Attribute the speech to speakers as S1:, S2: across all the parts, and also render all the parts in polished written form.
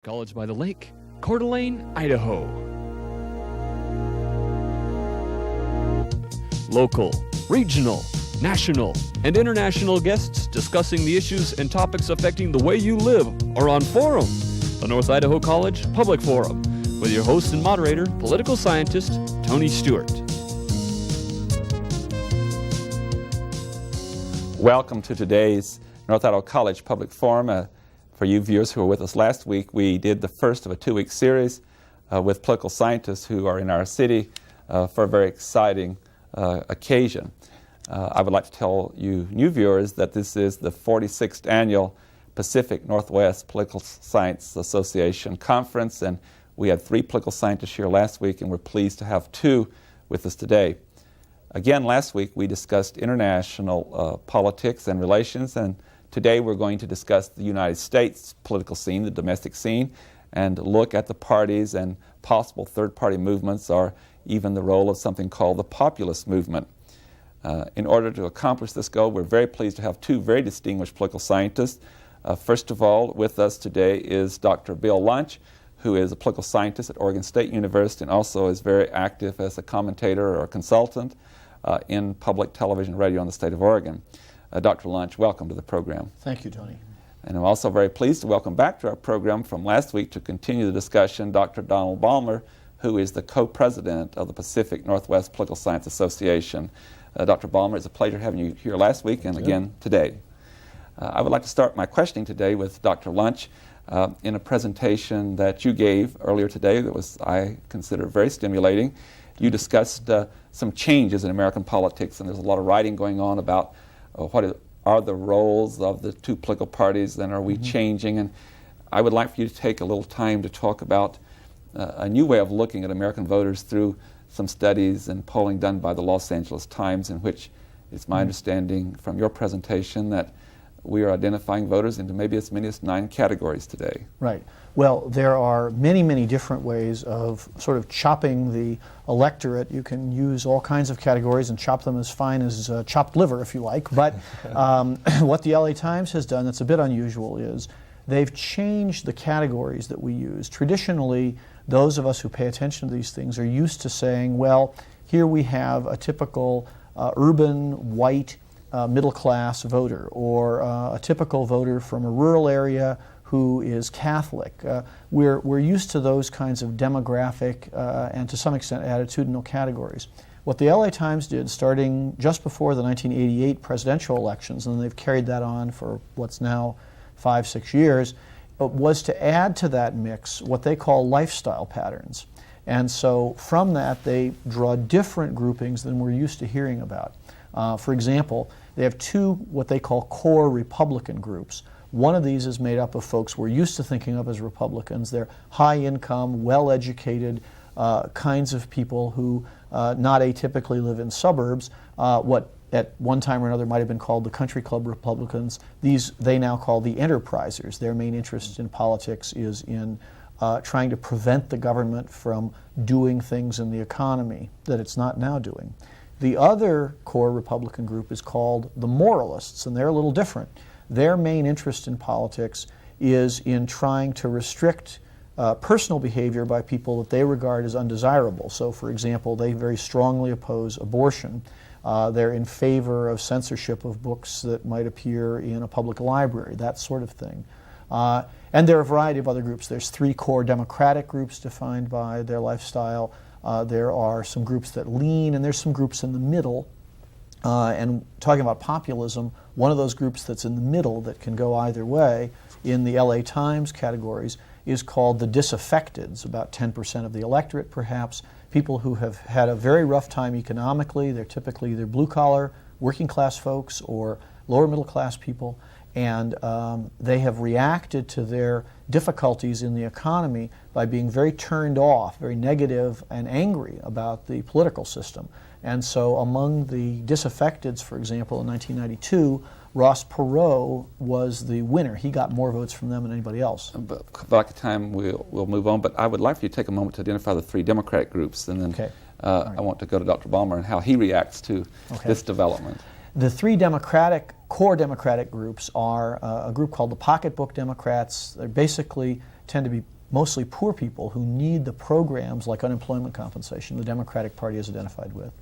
S1: College by the Lake, Coeur d'Alene, Idaho. Local, regional, national, and international guests discussing the issues and topics affecting the way you live are on Forum, the North Idaho College Public Forum, with your host and moderator, political scientist Tony Stewart.
S2: Welcome to today's North Idaho College Public Forum. For you viewers who were with us last week, we did the first of a two-week series with political scientists who are in our city for a very exciting occasion. I would like to tell you new viewers that this is the 46th annual Pacific Northwest Political Science Association Conference, and we had 3 political scientists here last week, and we're pleased to have 2 with us today. Again, last week we discussed international politics and relations, and today we're going to discuss the United States political scene, the domestic scene, and look at the parties and possible third-party movements, or even the role of something called the populist movement. In order to accomplish this goal, we're very pleased to have 2 very distinguished political scientists. First of all, with us today is Dr. Bill Lunch, who is a political scientist at Oregon State University and also is very active as a commentator or a consultant in public television and radio in the state of Oregon. Dr. Lunch, welcome to the program.
S3: Thank you, Tony.
S2: And I'm also very pleased to welcome back to our program from last week to continue the discussion Dr. Donald Balmer, who is the co-president of the Pacific Northwest Political Science Association. Dr. Balmer, it's a pleasure having you here last week and again today. I would like to start my questioning today with Dr. Lunch in a presentation that you gave earlier today that was, I consider, very stimulating. You discussed some changes in American politics, and there's a lot of writing going on about what are the roles of the 2 political parties, and are we changing? And I would like for you to take a little time to talk about a new way of looking at American voters through some studies and polling done by the Los Angeles Times, in which it's my understanding from your presentation that we are identifying voters into maybe as many as 9 categories today.
S3: Right. Well, there are many, many different ways of sort of chopping the electorate. You can use all kinds of categories and chop them as fine as chopped liver, if you like. But what the LA Times has done that's a bit unusual is they've changed the categories that we use. Traditionally, those of us who pay attention to these things are used to saying, well, here we have a typical urban, white, middle-class voter, or a typical voter from a rural area who is Catholic. We're used to those kinds of demographic and to some extent attitudinal categories. What the LA Times did, starting just before the 1988 presidential elections, and they've carried that on for what's now 5-6 years, was to add to that mix what they call lifestyle patterns. And so from that they draw different groupings than we're used to hearing about. For example, they have 2 what they call core Republican groups. One of these is made up of folks we're used to thinking of as Republicans. They're high-income, well-educated kinds of people who not atypically live in suburbs. What at one time or another might have been called the country club Republicans, these they now call the enterprisers. Their main interest in politics is in trying to prevent the government from doing things in the economy that it's not now doing. The other core Republican group is called the moralists, and they're a little different. Their main interest in politics is in trying to restrict personal behavior by people that they regard as undesirable. So, for example, they very strongly oppose abortion. They're in favor of censorship of books that might appear in a public library, that sort of thing. And there are a variety of other groups. There's 3 core Democratic groups defined by their lifestyle. There are some groups that lean, and there's some groups in the middle. And talking about populism, one of those groups that's in the middle that can go either way in the LA Times categories is called the disaffecteds, about 10% of the electorate perhaps, people who have had a very rough time economically. They're typically either blue-collar, working-class folks or lower-middle-class people, and they have reacted to their difficulties in the economy by being very turned off, very negative and angry about the political system. And so among the disaffecteds, for example, in 1992, Ross Perot was the winner. He got more votes from them than anybody else.
S2: Back at time, we'll move on, but I would like for you to take a moment to identify the 3 Democratic groups, and then right. I want to go to Dr. Balmer and how he reacts to this development.
S3: The 3 core Democratic groups are a group called the Pocketbook Democrats. They're basically tend to be mostly poor people who need the programs like unemployment compensation the Democratic Party is identified with.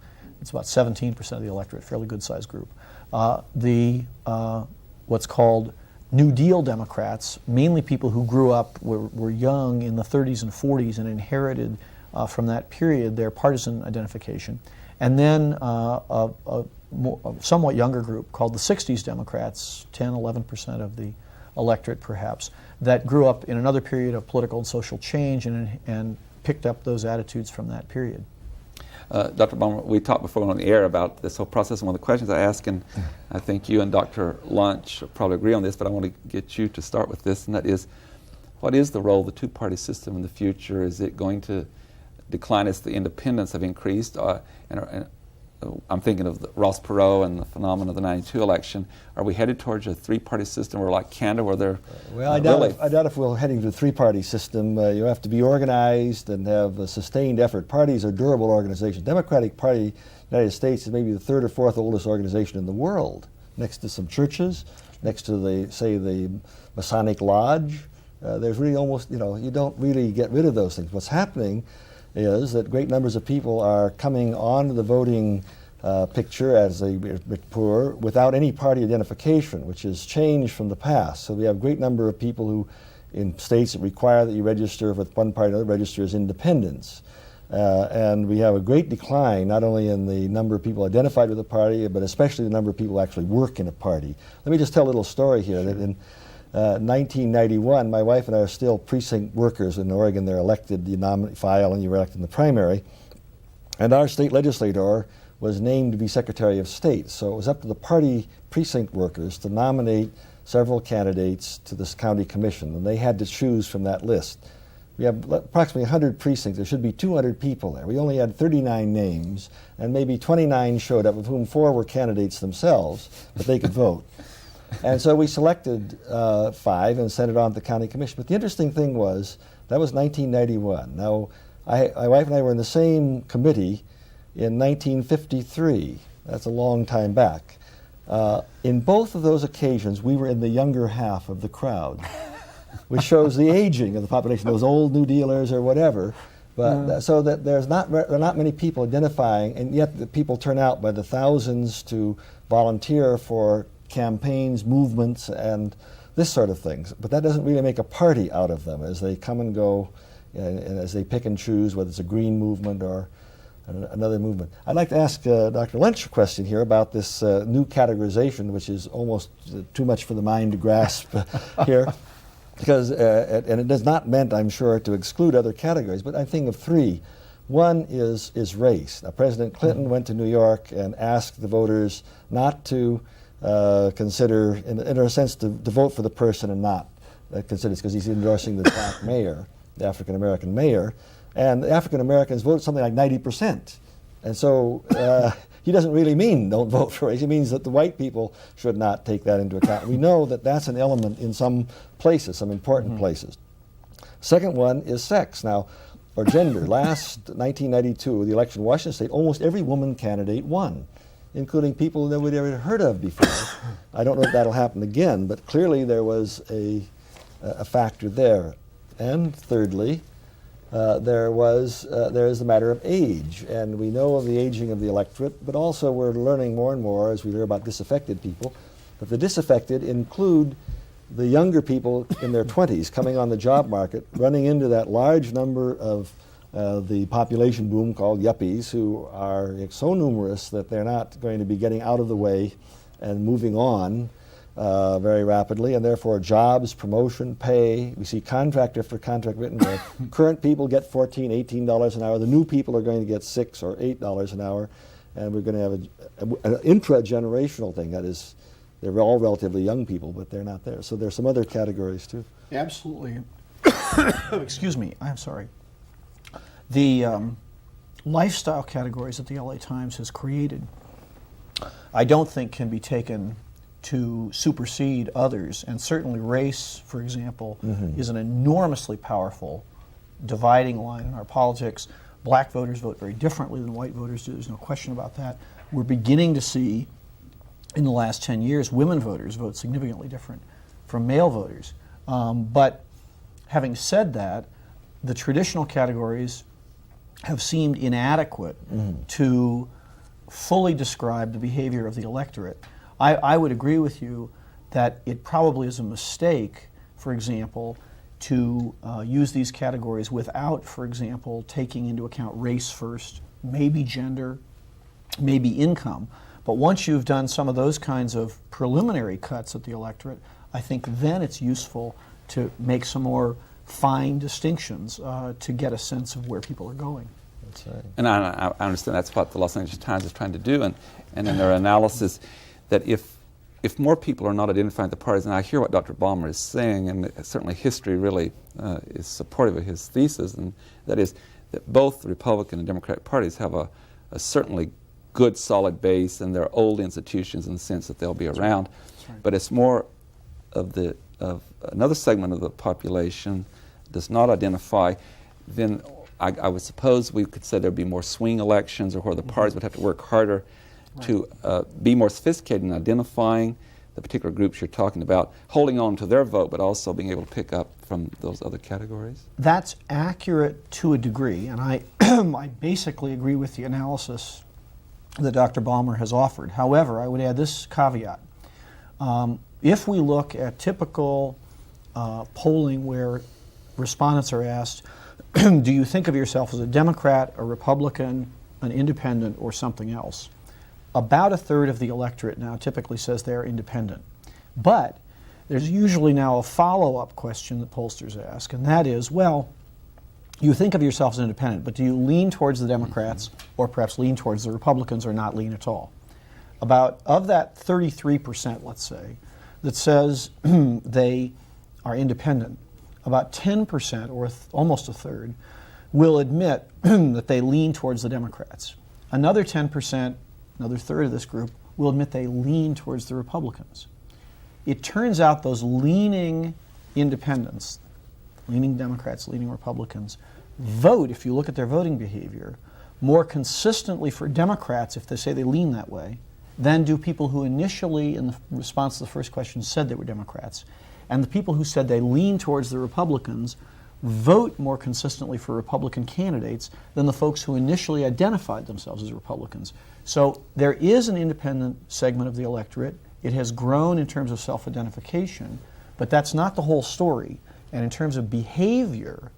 S3: It's about 17% of the electorate, fairly good-sized group. What's called New Deal Democrats, mainly people who grew up, were young in the 30s and 40s and inherited from that period their partisan identification. And then a somewhat younger group called the 60s Democrats, 10, 11% of the electorate perhaps, that grew up in another period of political and social change and picked up those attitudes from that period.
S2: Dr. Baumer, we talked before on the air about this whole process, and one of the questions I asked, and I think you and Dr. Lunch probably agree on this, but I want to get you to start with this, and that is, what is the role of the two-party system in the future? Is it going to decline as the independents have increased? And I'm thinking of Ross Perot and the phenomenon of the 92 election. Are we headed towards a three-party system or like Canada where they're
S4: I doubt if we're heading to a three-party system. You have to be organized and have a sustained effort. Parties are durable organizations. Democratic Party in the United States is maybe the third or fourth oldest organization in the world, next to some churches, next to the Masonic Lodge. There's really almost, you don't really get rid of those things. What's happening is that great numbers of people are coming onto the voting picture as they get poor without any party identification, which has changed from the past. So we have a great number of people who, in states that require that you register with one party or another, register as independents. And we have a great decline, not only in the number of people identified with a party, but especially the number of people who actually work in a party. Let me just tell a little story here. That in 1991, my wife and I are still precinct workers in Oregon. They're elected, you file and you're elected in the primary. And our state legislator was named to be Secretary of State. So it was up to the party precinct workers to nominate several candidates to this county commission, and they had to choose from that list. We have approximately 100 precincts. There should be 200 people there. We only had 39 names, and maybe 29 showed up, of whom 4 were candidates themselves, but they could vote. And so we selected 5 and sent it on to the county commission. But the interesting thing was, that was 1991. Now, my wife and I were in the same committee in 1953. That's a long time back. In both of those occasions, we were in the younger half of the crowd, which shows the aging of the population, those old New Dealers or whatever. But so that there are not many people identifying, and yet the people turn out by the thousands to volunteer for campaigns, movements, and this sort of things. But that doesn't really make a party out of them as they come and go, and as they pick and choose whether it's a green movement or another movement. I'd like to ask Dr. Lynch a question here about this new categorization, which is almost too much for the mind to grasp here. Because, and it is not meant, I'm sure, to exclude other categories, but I think of 3. One is race. Now, President Clinton went to New York and asked the voters not to consider, in a sense, to vote for the person and not consider, because he's endorsing the black mayor, the African-American mayor, and the African-Americans voted something like 90%. And so he doesn't really mean don't vote for race. He means that the white people should not take that into account. We know that that's an element in some places, some important places. Second one is sex. Now, or gender. Last 1992, the election in Washington State, almost every woman candidate won, including people that we'd ever heard of before. I don't know if that'll happen again, but clearly there was a factor there. And thirdly, there is the matter of age, and we know of the aging of the electorate, but also we're learning more and more as we learn about disaffected people, that the disaffected include the younger people in their 20s coming on the job market, running into that large number of the population boom called yuppies, who are so numerous that they're not going to be getting out of the way and moving on very rapidly, and therefore jobs, promotion, pay. We see contract after contract written where current people get $14, $18 an hour. The new people are going to get $6 or $8 an hour, and we're going to have an intra-generational thing. That is, they're all relatively young people, but they're not there. So there's some other categories too.
S3: Absolutely. Excuse me, I'm sorry. The lifestyle categories that the LA Times has created, I don't think can be taken to supersede others, and certainly race, for example, is an enormously powerful dividing line in our politics. Black voters vote very differently than white voters do, there's no question about that. We're beginning to see, in the last 10 years, women voters vote significantly different from male voters. But Having said that, the traditional categories have seemed inadequate to fully describe the behavior of the electorate. I would agree with you that it probably is a mistake, for example, to use these categories without, for example, taking into account race first, maybe gender, maybe income. But once you've done some of those kinds of preliminary cuts at the electorate, I think then it's useful to make some more fine distinctions to get a sense of where people are going.
S4: That's right.
S2: And I understand that's what the Los Angeles Times is trying to do, and in their analysis, that if more people are not identifying the parties, and I hear what Dr. Balmer is saying, and certainly history really is supportive of his thesis, and that is that both the Republican and Democratic parties have a certainly good solid base, and they're old institutions in the sense that they'll be around.
S3: right.
S2: But it's more of another segment of the population does not identify, then I would suppose we could say there'd be more swing elections, or where the parties would have to work harder to be more sophisticated in identifying the particular groups you're talking about, holding on to their vote, but also being able to pick up from those other categories?
S3: That's accurate to a degree, and I, I basically agree with the analysis that Dr. Balmer has offered. However, I would add this caveat. If we look at typical polling where respondents are asked, do you think of yourself as a Democrat, a Republican, an independent, or something else? About a third of the electorate now typically says they're independent. But there's usually now a follow-up question that pollsters ask, and that is, well, you think of yourself as independent, but do you lean towards the Democrats, or perhaps lean towards the Republicans, or not lean at all? About, of that 33%, let's say, that says they are independent, about 10%, or almost a third, will admit that they lean towards the Democrats. Another 10%, another third of this group, will admit they lean towards the Republicans. It turns out those leaning independents, leaning Democrats, leaning Republicans, vote, if you look at their voting behavior, more consistently for Democrats if they say they lean that way, than do people who initially, in the response to the first question, said they were Democrats. And the people who said they lean towards the Republicans vote more consistently for Republican candidates than the folks who initially identified themselves as Republicans. So there is an independent segment of the electorate. It has grown in terms of self-identification, but that's not the whole story. And in terms of behavior,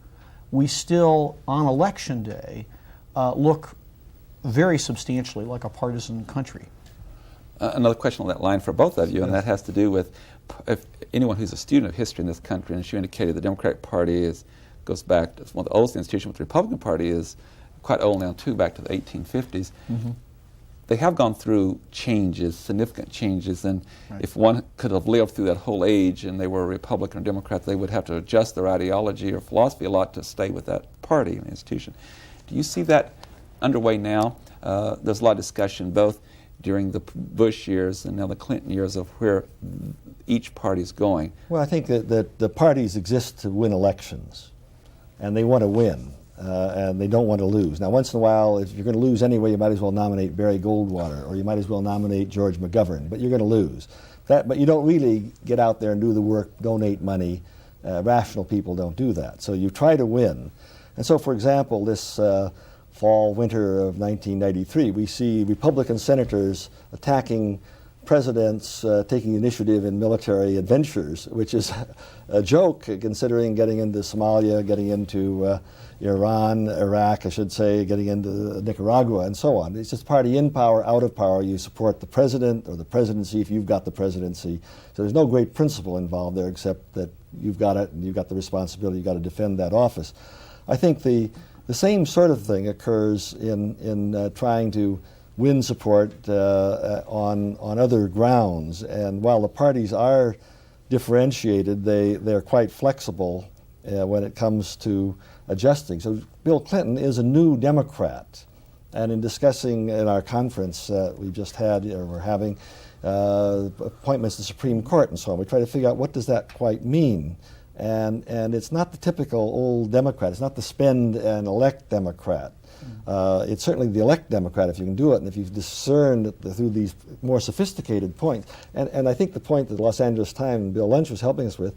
S3: we still, on election day, look very substantially like a partisan country.
S2: Another question on that line for both of you, and that has to do with if anyone who's a student of history in this country, and as you indicated, the Democratic Party goes back to one of the oldest institutions, but the Republican Party is quite old now too, back to the 1850s. Mm-hmm. They have gone through changes, significant changes, and if one could have lived through that whole age and they were a Republican or Democrat, they would have to adjust their ideology or philosophy a lot to stay with that party and institution. Do you see that underway now? There's a lot of discussion both during the Bush years and now the Clinton years of where each party is going.
S4: Well, I think that the parties exist to win elections, and they want to win, and they don't want to lose. Now, once in a while, if you're going to lose anyway, you might as well nominate Barry Goldwater, or you might as well nominate George McGovern, but you're going to lose. But you don't really get out there and do the work, donate money. Rational people don't do that. So you try to win. And so, for example, this fall, winter of 1993, we see Republican senators attacking presidents taking initiative in military adventures, which is a joke considering getting into Somalia, getting into Iran, Iraq, I should say, getting into Nicaragua, and so on. It's just party in power, out of power. You support the president or the presidency if you've got the presidency. So there's no great principle involved there except that you've got it and you've got the responsibility, you've got to defend that office. I think the same sort of thing occurs in trying to win support on other grounds. And while the parties are differentiated, they're quite flexible when it comes to adjusting. So Bill Clinton is a new Democrat. And in discussing in our conference we just had, or we're having, appointments to the Supreme Court and so on, we try to figure out what does that quite mean. And it's not the typical old Democrat. It's not the spend and elect Democrat. It's certainly the elect Democrat if you can do it, and if you've discerned through these more sophisticated points. And I think the point that the Los Angeles Times and Bill Lynch was helping us with,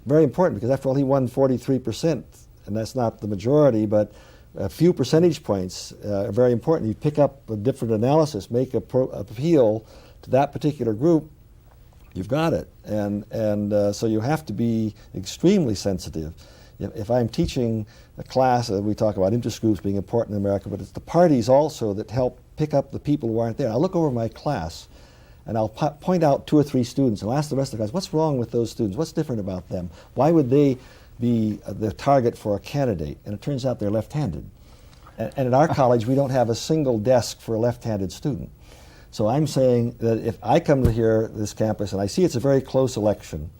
S4: very important, because after all, he won 43%, and that's not the majority, but a few percentage points are very important. You pick up a different analysis, make a appeal to that particular group, you've got it. And so you have to be extremely sensitive. If I'm teaching a class, we talk about interest groups being important in America, but it's the parties also that help pick up the people who aren't there. I'll look over my class, and I'll point out 2 or 3 students, and I'll ask the rest of the guys, what's wrong with those students? What's different about them? Why would they be the target for a candidate? And it turns out they're left-handed. And at our college, we don't have a single desk for a left-handed student. So I'm saying that if I come to here, this campus, and I see it's a very close election,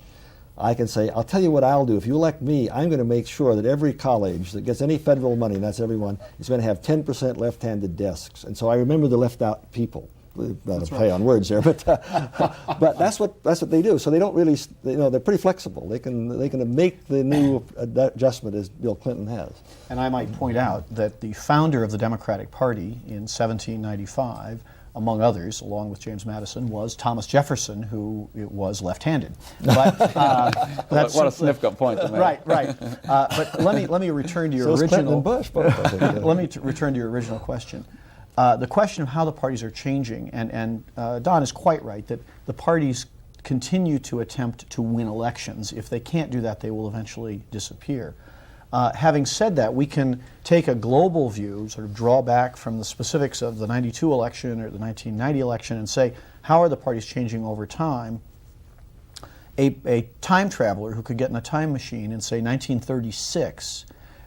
S4: I can say, I'll tell you what I'll do. If you elect me, I'm going to make sure that every college that gets any federal money, and that's everyone, is going to have 10% left-handed desks. And so I remember the left-out people. Not a play on words there, but that's what they do. So they don't really, they're pretty flexible. They can make the new adjustment as Bill Clinton has.
S3: And I might point out that the founder of the Democratic Party in 1795, among others, along with James Madison, was Thomas Jefferson, who was left-handed. But
S2: that's what a significant point to make.
S3: Right. But let me return to your
S4: so
S3: original.
S4: Bush, both, I think,
S3: Let me return to your original question. The question of how the parties are changing, and Don is quite right that the parties continue to attempt to win elections. If they can't do that, they will eventually disappear. Having said that, we can take a global view, sort of draw back from the specifics of the 92 election or the 1990 election and say, how are the parties changing over time? A time traveler who could get in a time machine in, say, 1936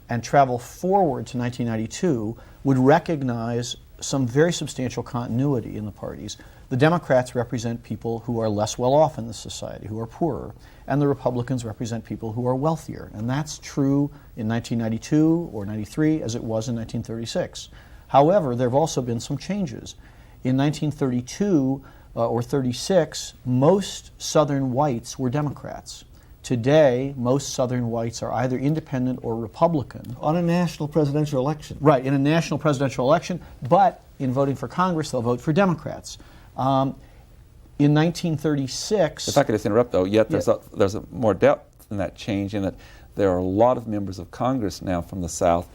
S3: and travel forward to 1992 would recognize some very substantial continuity in the parties. The Democrats represent people who are less well off in the society, who are poorer, and the Republicans represent people who are wealthier. And that's true in 1992 or 93 as it was in 1936. However, there have also been some changes. In 1932 or 36, most Southern whites were Democrats. Today, most Southern whites are either independent or Republican.
S4: On a national presidential election.
S3: Right, in a national presidential election, but in voting for Congress, they'll vote for Democrats. In 1936...
S2: If I could just interrupt, though, there's a more depth in that change in that there are a lot of members of Congress now from the South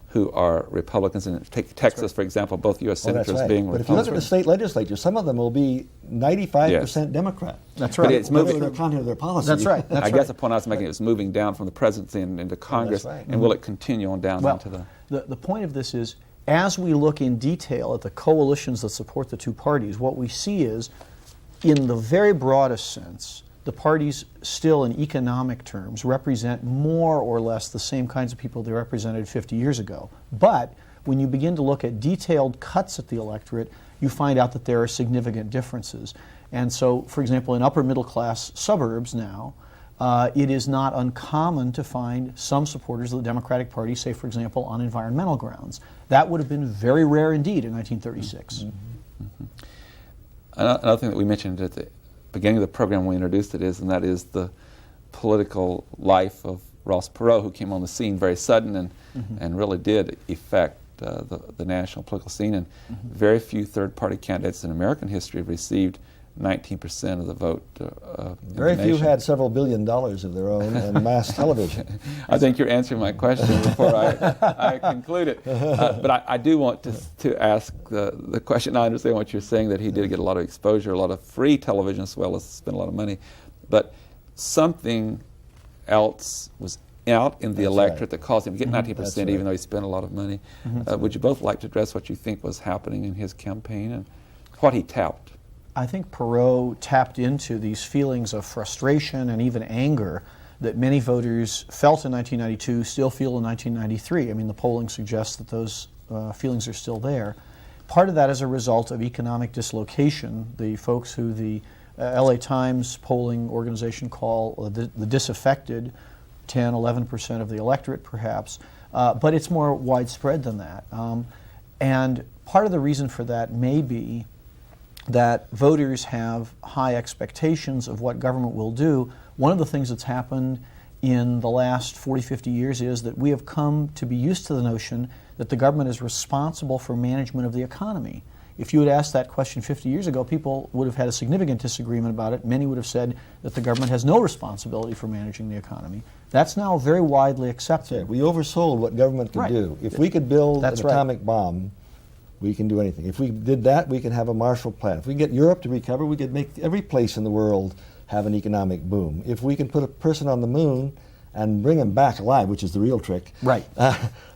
S2: who are Republicans. And take Texas, for example, both U.S. senators being Republicans.
S4: But if you look at the state legislature, some of them will be 95% Democrat.
S3: That's right.
S2: But it's moving.
S4: Their content of their policy.
S3: That's right.
S2: I guess the point I was making is moving down from the presidency and into Congress, and will it continue on down into the...
S3: The point of this is, as we look in detail at the coalitions that support the two parties, what we see is, in the very broadest sense, the parties still in economic terms represent more or less the same kinds of people they represented 50 years ago. But when you begin to look at detailed cuts at the electorate, you find out that there are significant differences. And so, for example, in upper middle class suburbs now, it is not uncommon to find some supporters of the Democratic Party, say, for example, on environmental grounds. That would have been very rare indeed in 1936.
S2: Mm-hmm. Another thing that we mentioned at the beginning of the program when we introduced it is, and that is the political life of Ross Perot, who came on the scene very sudden and really did affect the national political scene. And very few third-party candidates in American history have received 19% of the vote.
S4: Very few had several $1 billion of their own and mass television.
S2: I think you're answering my question before I conclude it. But I do want to ask the question. I understand what you're saying, that he did get a lot of exposure, a lot of free television, as well as spend a lot of money. But something else was out in the electorate that caused him to get 19%, even though he spent a lot of money. Would you both like to address what you think was happening in his campaign and what he touted?
S3: I think Perot tapped into these feelings of frustration and even anger that many voters felt in 1992, still feel in 1993. I mean, the polling suggests that those feelings are still there. Part of that is a result of economic dislocation. The folks who the LA Times polling organization call the disaffected, 10, 11% of the electorate perhaps, but it's more widespread than that. And part of the reason for that may be that voters have high expectations of what government will do. One of the things that's happened in the last 40, 50 years is that we have come to be used to the notion that the government is responsible for management of the economy. If you had asked that question 50 years ago, people would have had a significant disagreement about it. Many would have said that the government has no responsibility for managing the economy. That's now very widely accepted.
S4: We oversold what government could do. If we could build an atomic bomb, we can do anything. If we did that, we can have a Marshall Plan. If we can get Europe to recover, we could make every place in the world have an economic boom. If we can put a person on the moon and bring him back alive, which is the real trick,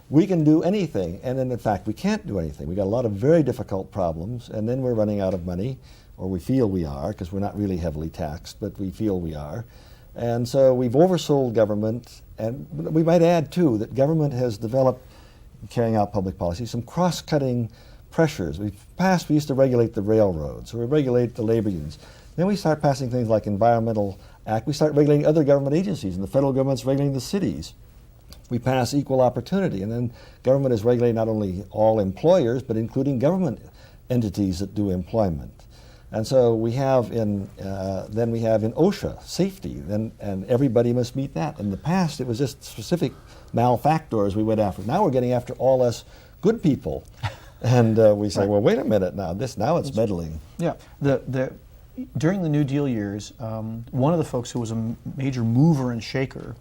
S4: we can do anything. And then, in fact, we can't do anything. We got a lot of very difficult problems, and then we're running out of money, or we feel we are, because we're not really heavily taxed, but we feel we are. And so we've oversold government, and we might add, too, that government has developed, carrying out public policy, some cross-cutting pressures. We used to regulate the railroads, or we regulate the labor unions. Then we start passing things like Environmental Act. We start regulating other government agencies, and the federal government's regulating the cities. We pass equal opportunity, and then government is regulating not only all employers, but including government entities that do employment. And so we have then we have in OSHA, safety, and everybody must meet that. In the past, it was just specific malefactors we went after. Now we're getting after all us good people. And we say, well, wait a minute now, now it's meddling.
S3: Yeah. During the New Deal years, one of the folks who was a major mover and shaker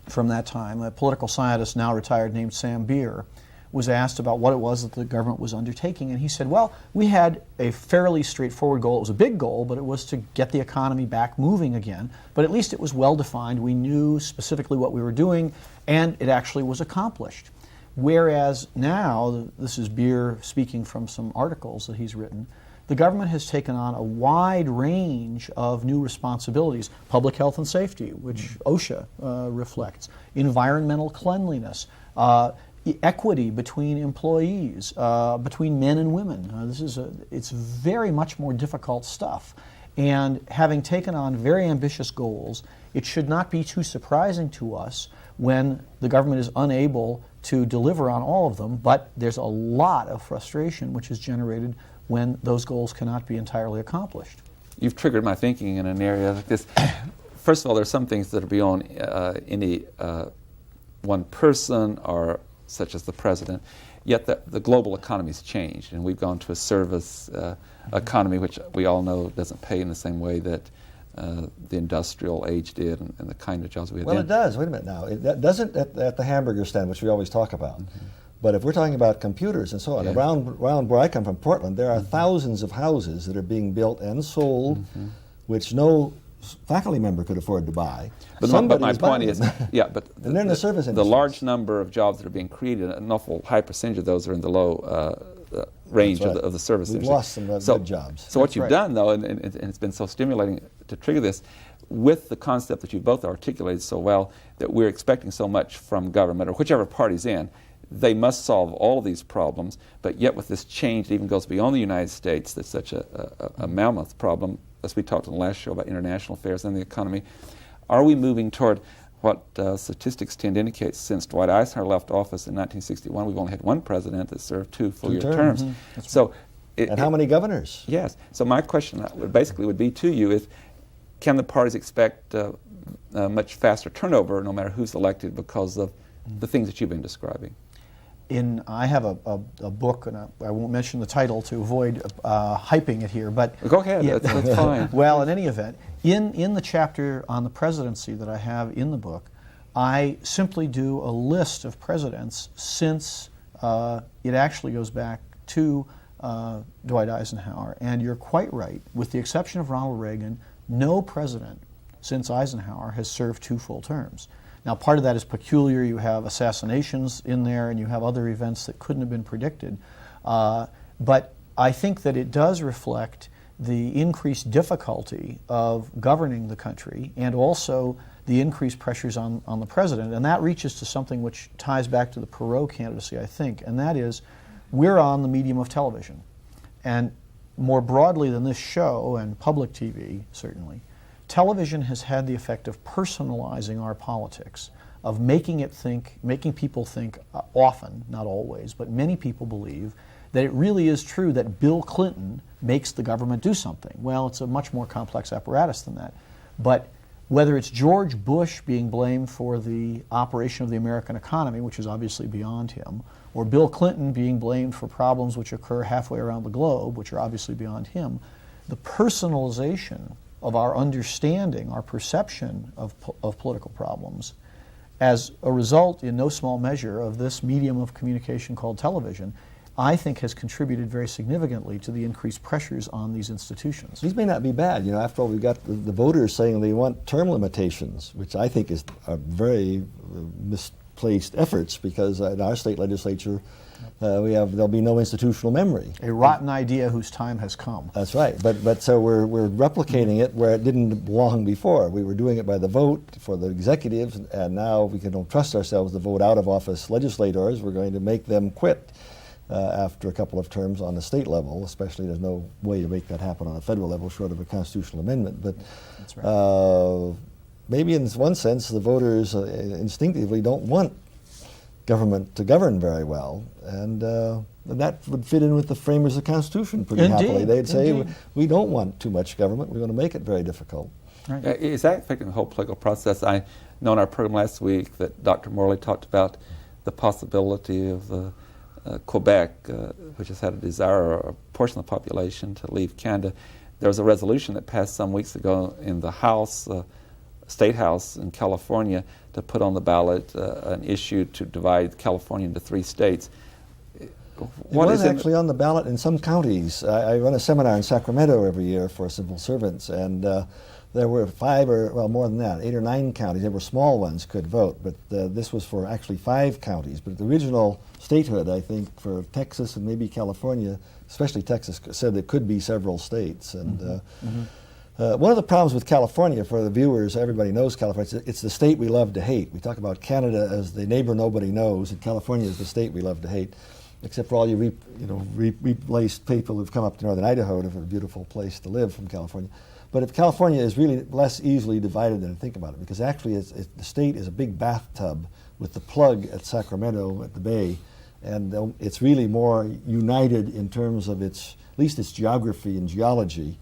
S3: from that time, a political scientist now retired named Sam Beer, was asked about what it was that the government was undertaking, and he said, well, we had a fairly straightforward goal. It was a big goal, but it was to get the economy back moving again, but at least it was well defined. We knew specifically what we were doing, and it actually was accomplished. Whereas now, this is Beer speaking from some articles that he's written, the government has taken on a wide range of new responsibilities. Public health and safety, which OSHA reflects, environmental cleanliness, equity between employees, between men and women. It's very much more difficult stuff. And having taken on very ambitious goals, it should not be too surprising to us when the government is unable to deliver on all of them, but there's a lot of frustration which is generated when those goals cannot be entirely accomplished.
S2: You've triggered my thinking in an area like this. First of all, there are some things that are beyond any one person, or such as the president, yet the global economy's changed, and we've gone to a service economy, which we all know doesn't pay in the same way that the industrial age did, and the kind of jobs we had then.
S4: Well, it does. Wait a minute now. That doesn't at the hamburger stand, which we always talk about. Mm-hmm. But if we're talking about computers and so on, around where I come from, Portland, there are thousands of houses that are being built and sold, which no faculty member could afford to buy.
S2: But my point is, and
S4: they're in the service industry.
S2: The large number of jobs that are being created, an awful high percentage of those are in the low range of the service industry.
S4: We've lost some good jobs.
S2: So what you've done, though, and it's been so stimulating to trigger this, with the concept that you both articulated so well, that we're expecting so much from government, or whichever party's in, they must solve all of these problems, but yet with this change that even goes beyond the United States, that's such a mammoth problem, as we talked in the last show about international affairs and the economy. Are we moving toward what statistics tend to indicate? Since Dwight Eisenhower left office in 1961, we've only had one president that served two full-year terms.
S3: Mm-hmm.
S2: So,
S4: and how many governors?
S2: Yes. So my question would be to you is, can the parties expect much faster turnover no matter who's elected because of the things that you've been describing?
S3: I have a book, and I won't mention the title to avoid hyping it here, but...
S2: Go ahead, that's fine.
S3: Well, in any event, in the chapter on the presidency that I have in the book, I simply do a list of presidents since it actually goes back to Dwight Eisenhower. And you're quite right, with the exception of Ronald Reagan, no president since Eisenhower has served two full terms. Now, part of that is peculiar. You have assassinations in there, and you have other events that couldn't have been predicted. But I think that it does reflect the increased difficulty of governing the country, and also the increased pressures on the president. And that reaches to something which ties back to the Perot candidacy, I think, and that is we're on the medium of television. And more broadly than this show, and public TV, certainly, television has had the effect of personalizing our politics, of making people think often, not always, but many people believe that it really is true that Bill Clinton makes the government do something. Well, it's a much more complex apparatus than that. But Whether it's George Bush being blamed for the operation of the American economy, which is obviously beyond him, or Bill Clinton being blamed for problems which occur halfway around the globe, which are obviously beyond him, the personalization of our understanding, our perception of political problems, as a result, in no small measure, of this medium of communication called television, I think has contributed very significantly to the increased pressures on these institutions.
S4: These may not be bad. You know, after all, we've got the voters saying they want term limitations, which I think is a very misplaced efforts, because in our state legislature, there'll be no institutional memory.
S3: A rotten idea whose time has come.
S4: That's right. But so we're replicating it where it didn't belong before. We were doing it by the vote for the executives, and now we don't trust ourselves to vote out of office legislators. We're going to make them quit after a couple of terms on the state level. Especially, there's no way to make that happen on a federal level short of a constitutional amendment. But
S3: that's right.
S4: Maybe in one sense, the voters instinctively don't want government to govern very well, and that would fit in with the framers of the Constitution pretty happily. They'd say, we don't want too much government, we're going to make it very difficult.
S3: Right.
S2: Is that affecting the whole political process? I know in our program last week that Dr. Morley talked about the possibility of Quebec, which has had a desire, or a portion of the population, to leave Canada. There was a resolution that passed some weeks ago in the House, State House in California, to put on the ballot an issue to divide California into 3 states.
S4: What is actually on the ballot in some counties? I run a seminar in Sacramento every year for civil servants, and there were 5 or, well, more than that, 8 or 9 counties. There were small ones could vote, but this was for actually 5 counties. But the original statehood, I think, for Texas and maybe California, especially Texas, said there could be several states. And one of the problems with California, for the viewers, everybody knows California, it's the state we love to hate. We talk about Canada as the neighbor nobody knows, and California is the state we love to hate, except for all you replaced people who've come up to northern Idaho to have a beautiful place to live from California. But if California is really less easily divided than I think about it, because actually the state is a big bathtub with the plug at Sacramento at the Bay, and it's really more united in terms of at least its geography and geology.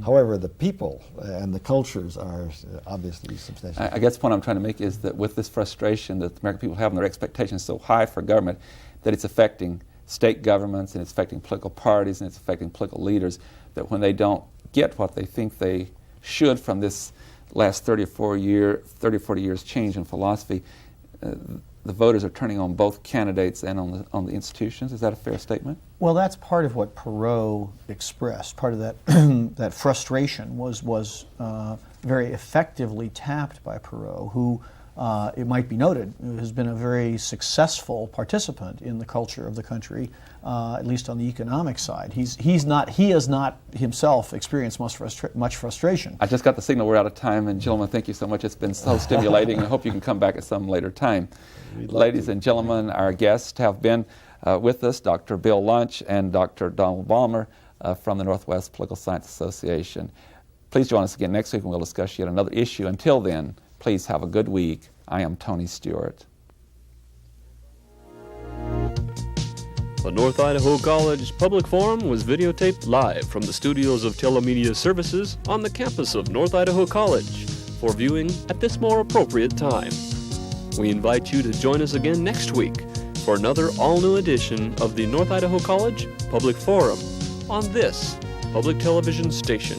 S4: However, the people and the cultures are obviously substantial.
S2: I guess the point I'm trying to make is that with this frustration that the American people have and their expectations so high for government, that it's affecting state governments, and it's affecting political parties, and it's affecting political leaders, that when they don't get what they think they should from this last 30 or 40 years change in philosophy, the voters are turning on both candidates and on the institutions. Is that a fair statement?
S3: Well, that's part of what Perot expressed. Part of that that frustration was very effectively tapped by Perot, who, it might be noted, has been a very successful participant in the culture of the country, at least on the economic side. He has not himself experienced much frustration.
S2: I just got the signal we're out of time, and gentlemen, thank you so much. It's been so stimulating. I hope you can come back at some later time. Ladies and gentlemen, our guests have been with us, Dr. Bill Lunch and Dr. Donald Balmer from the Northwest Political Science Association. Please join us again next week, and we'll discuss yet another issue. Until then, please have a good week. I am Tony Stewart.
S1: The North Idaho College Public Forum was videotaped live from the studios of Telemedia Services on the campus of North Idaho College for viewing at this more appropriate time. We invite you to join us again next week for another all-new edition of the North Idaho College Public Forum on this public television station.